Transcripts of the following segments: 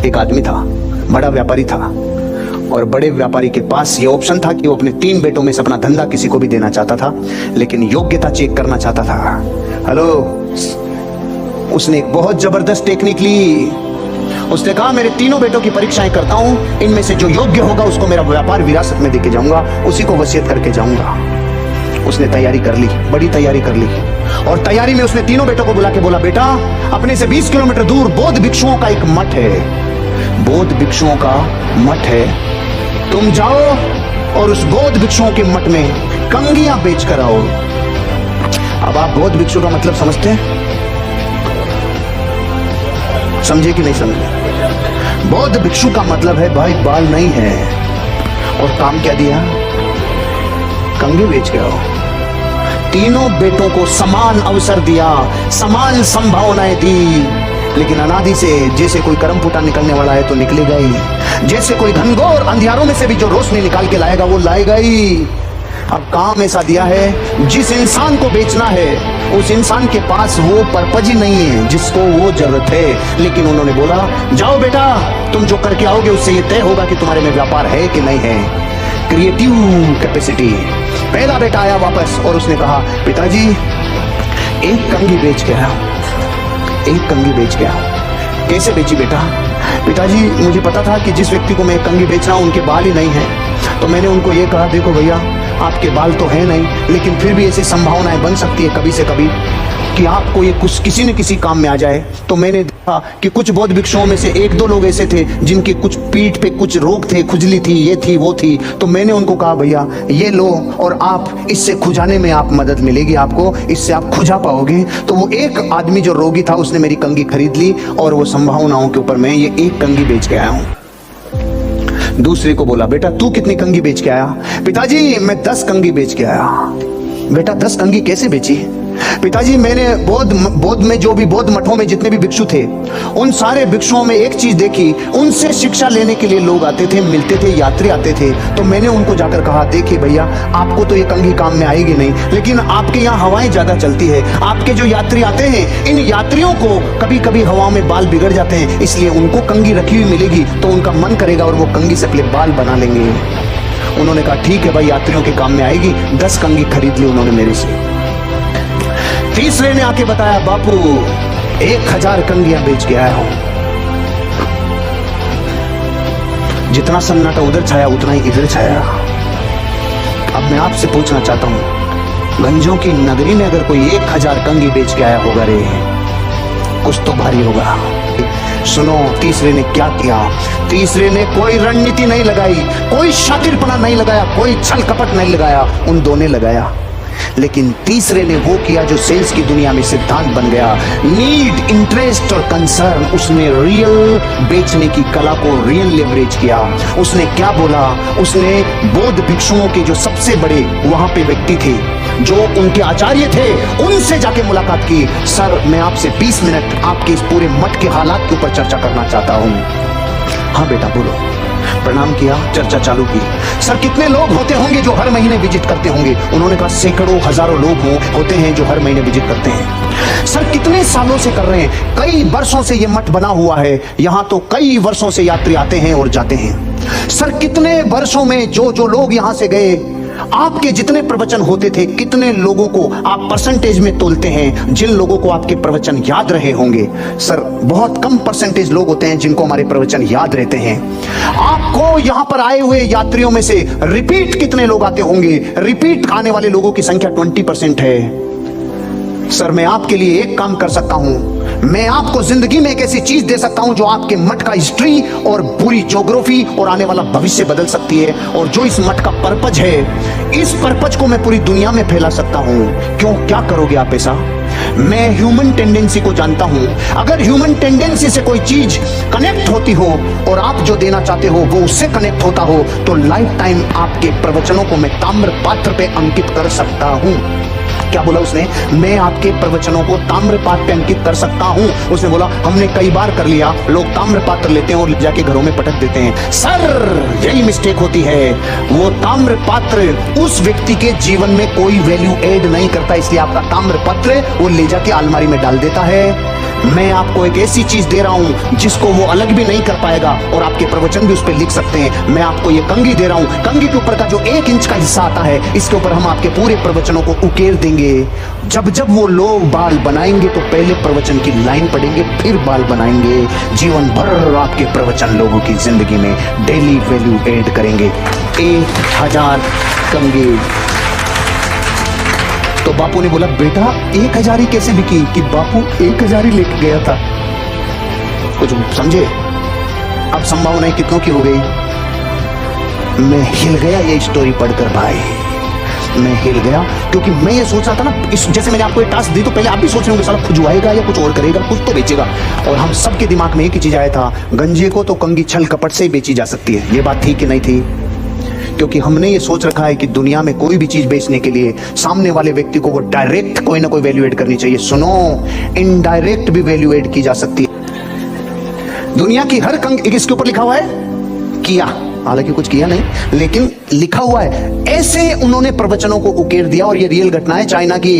एक आदमी था, बड़ा व्यापारी था, और बड़े व्यापारी के पास ये ऑप्शन था कि वो अपने 3 बेटों में से अपना धंधा किसी को भी देना चाहता था, लेकिन योग्यता चेक करना चाहता था। हेलो, उसने एक बहुत जबरदस्त टेक्निक ली। उसने कहा मेरे 3 बेटों की परीक्षाएं करता हूं, इनमें से जो योग्य होगा उसको मेरा व्यापार विरासत में देके जाऊंगा, उसी को वसीयत करके जाऊंगा। उसने तैयारी कर ली, बड़ी तैयारी कर ली, और तैयारी में उसने 3 बेटों को बुला के बोला, बेटा अपने से 20 किलोमीटर दूर बौद्ध भिक्षुओं का एक मठ है, बौद्ध भिक्षुओं का मठ है, तुम जाओ और उस बौद्ध भिक्षुओं के मठ में कंगियां बेच कर आओ। अब आप बौद्ध भिक्षु का मतलब समझते हैं? समझे कि नहीं समझे? बौद्ध भिक्षु का मतलब है भाई बाल नहीं है, और काम क्या दिया? कंगी बेच के आओ। 3 बेटों को समान अवसर दिया, समान संभावनाएं दी, लेकिन अनादि से जैसे कोई करम फूटा निकलने वाला है तो निकलेगा ही, जैसे कोई घनघोर अंधियारों में से भी जो रोशनी निकाल के लाएगा वो लाएगा ही। अब काम ऐसा दिया है, जिस इंसान को बेचना है उस इंसान के पास वो पर्पज ही नहीं है जिसको वो जरूरत है, लेकिन उन्होंने बोला जाओ बेटा, तुम जो करके आओगे उससे ये तय होगा कि तुम्हारे में व्यापार है कि नहीं है। Creative capacity. पहला बेटा आया वापस और उसने कहा पिताजी एक कंगी बेच के आया, एक कंगी बेच के आया। कैसे बेची बेटा? पिताजी मुझे पता था कि जिस व्यक्ति को मैं कंगी बेच रहा हूं उनके बाल ही नहीं है, तो मैंने उनको ये कहा देखो भैया आपके बाल तो है नहीं, लेकिन फिर भी ऐसी संभावनाएं बन सकती है कभी से कभी कि आपको ये कुछ किसी न किसी काम में आ जाए। तो मैंने देखा कि कुछ बौद्ध भिक्षुओं में से 1-2 लोग ऐसे थे जिनके कुछ पीठ पे कुछ रोग थे, खुजली थी, ये थी वो थी, तो मैंने उनको कहा भैया ये लो और आप इससे खुजाने में आप मदद मिलेगी आपको, इससे आप खुजा पाओगे। तो वो एक आदमी जो रोगी था उसने मेरी कंगी खरीद ली और वो संभावनाओं के ऊपर मैं ये एक कंगी बेच के आया हूं। दूसरे को बोला बेटा तू कितनी कंगी बेच के आया? पिताजी मैं 10 कंगी बेच के आया। बेटा 10 कंगी कैसे बेची? पिताजी मैंने बौद्ध में जो भी बौद्ध मठों में जितने भी भिक्षु थे उन सारे भिक्षुओं में एक चीज देखी, उनसे शिक्षा लेने के लिए लोग आते थे, मिलते थे, यात्री आते थे, तो मैंने उनको जाकर कहा देखिए भैया आपको तो ये कंगी काम में आएगी नहीं, लेकिन आपके यहाँ हवाएं ज्यादा चलती है, आपके जो यात्री आते हैं इन यात्रियों को कभी कभी हवाओं में बाल बिगड़ जाते हैं, इसलिए उनको कंगी रखी हुई मिलेगी तो उनका मन करेगा और वो कंगी से अपने बाल बना लेंगे। उन्होंने कहा ठीक है भाई यात्रियों के काम में आएगी। 10 कंगी खरीद ली उन्होंने मेरे से। तीसरे ने आके बताया बापू 1000 कंगियां बेच के आया हूं। जितना सन्नाटा उधर छाया उतना ही इधर छाया। अब मैं आपसे पूछना चाहता हूं, गंजों की नगरी में अगर कोई 1000 कंगी बेच के आया होगा रे, कुछ तो भारी होगा। सुनो तीसरे ने क्या किया? तीसरे ने कोई रणनीति नहीं लगाई, कोई शातिरपना नहीं लगाया, कोई छल कपट नहीं लगाया, उन 2 ने लगाया। लेकिन तीसरे ने वो किया जो सेल्स की दुनिया में सिद्धांत बन गया, नीड, इंटरेस्ट और कंसर्न। उसने रियल बेचने की कला को रियल लेवरेज किया। उसने क्या बोला? उसने बौद्ध भिक्षुओं के जो सबसे बड़े वहां पे व्यक्ति थे, जो उनके आचार्य थे, उनसे जाके मुलाकात की। सर मैं आपसे 20 मिनट आपके इस पूरे मठ के हालात के ऊपर चर्चा करना चाहता हूँ। हाँ बेटा बोलो। प्रणाम किया, चर्चा चालू की। सर कितने लोग होते होंगे जो हर महीने विजिट करते होंगे? उन्होंने कहा सैकड़ों हजारों लोग होते हैं जो हर महीने विजिट करते हैं। सर कितने सालों से कर रहे हैं? कई वर्षों से ये मठ बना हुआ है, यहाँ तो कई वर्षों से यात्री आते हैं और जाते हैं। सर कितने वर्षों में जो लोग यहाँ से गए, आपके जितने प्रवचन होते थे कितने लोगों को आप परसेंटेज में तोलते हैं जिन लोगों को आपके प्रवचन याद रहे होंगे? सर बहुत कम परसेंटेज लोग होते हैं जिनको हमारे प्रवचन याद रहते हैं। आपको यहाँ पर आए हुए यात्रियों में से रिपीट कितने लोग आते होंगे? रिपीट आने वाले लोगों की संख्या 20% है। सर मैं आपके लिए एक काम कर सकता हूं, मैं आपको जिंदगी में एक ऐसी चीज दे सकता हूं जो आपके मठ का हिस्ट्री और पूरी ज्योग्राफी और आने वाला भविष्य बदल सकती है, और जो इस मठ का पर्पज है, इस पर्पज को मैं पूरी दुनिया में फैला सकता हूं। क्यों, क्या करोगे आप ऐसा? मैं ह्यूमन टेंडेंसी को जानता हूं। अगर ह्यूमन टेंडेंसी से कोई चीज कनेक्ट होती हो और आप जो देना चाहते हो वो उससे कनेक्ट होता हो, तो लाइफ टाइम आपके प्रवचनों को मैं ताम्र पात्र पे अंकित कर सकता हूं। क्या बोला उसने? मैं आपके प्रवचनों को ताम्र पात्र पे अंकित कर सकता हूं। उसने बोला हमने कई बार कर लिया, लोग ताम्र पात्र लेते हैं और जाके घरों में पटक देते हैं। सर यही मिस्टेक होती है, वो ताम्र पात्र उस व्यक्ति के जीवन में कोई वैल्यू ऐड नहीं करता, इसलिए आपका ताम्र पत्र वो ले जाके अलमारी में डाल देता है। मैं आपको एक ऐसी चीज दे रहा हूं जिसको वो अलग भी नहीं कर पाएगा, और आपके प्रवचन भी उस पर लिख सकते हैं। मैं आपको ये कंघी दे रहा हूं, कंघी के ऊपर का जो 1 इंच का हिस्सा आता है, इसके ऊपर हम आपके पूरे प्रवचनों को उकेर देंगे। जब जब वो लोग बाल बनाएंगे तो पहले प्रवचन की लाइन पढ़ेंगे, फिर बाल बनाएंगे। जीवन भर आपके प्रवचन लोगों की जिंदगी में डेली वैल्यू ऐड करेंगे। 1000 कंघी। तो बापू ने बोला, बेटा 1000 ही कैसे बिकी? कि बापू 1000 ही लेके गया था। कुछ समझे? अब संभावनाएं कितनों की हो गई। मैं हिल गया ये स्टोरी पढ़कर भाई, मैं हिल गया, क्योंकि मैं ये सोच रहा था ना, इस जैसे मैंने आपको एक टास्क दी तो पहले आप भी सोच रहे होंगे साला खुजवाएगा या कुछ और करेगा, कुछ तो बेचेगा। और हम सबके दिमाग में एक ही चीज आया था, गंजे को तो कंघी छल कपट से ही बेची जा सकती है। ये बात थी कि नहीं थी? क्योंकि हमने ये सोच रखा है कि दुनिया में कोई भी चीज बेचने के लिए सामने वाले व्यक्ति को वो डायरेक्ट कोई ना कोई वैल्यू एड करनी चाहिए। सुनो, इनडायरेक्ट भी वैल्यू एड की जा सकती है। दुनिया की हर कंघी, इसके ऊपर लिखा हुआ है किया, हालांकि कुछ किया नहीं, लेकिन लिखा हुआ है। ऐसे उन्होंने प्रवचनों को उकेर दिया, और ये रियल घटना है चाइना की,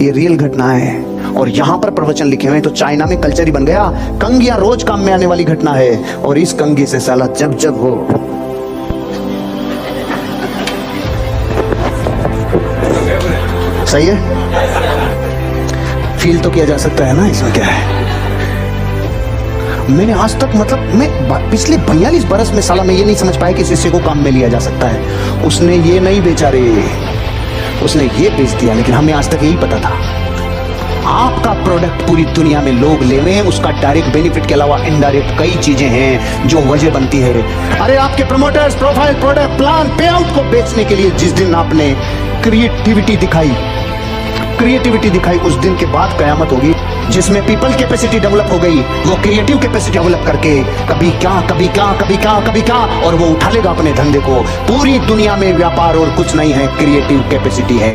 ये रियल घटना है। और यहां पर प्रवचन लिखे हुए हैं, तो चाइना में कल्चर ही बन गया। कंघियां रोज काम में आने वाली घटना है, और इस कंघी से साला जब जब हो सही है, फील तो किया जा सकता है ना, इसमें क्या है। मैंने आज तक मतलब मैं पिछले 42 बरस में साला मैं ये नहीं समझ पाया कि शिष्य को काम में लिया जा सकता है। उसने ये नहीं बेचा रे, उसने ये बेच दिया, लेकिन हमें आज तक यही पता था। आपका प्रोडक्ट पूरी दुनिया में लोग ले रहे हैं, उसका डायरेक्ट बेनिफिट के अलावा इनडायरेक्ट कई चीजें हैं जो वजह बनती है। अरे आपके प्रमोटर्स, प्रोफाइल, प्रोडक्ट, प्लान, पे आउट को बेचने के लिए जिस दिन आपने क्रिएटिविटी दिखाई, उस दिन के बाद कयामत होगी, जिसमें पीपल कैपेसिटी डेवलप हो गई, वो क्रिएटिव कैपेसिटी डेवलप करके कभी क्या, और वो उठा लेगा अपने धंधे को। पूरी दुनिया में व्यापार और कुछ नहीं है, क्रिएटिव कैपेसिटी है।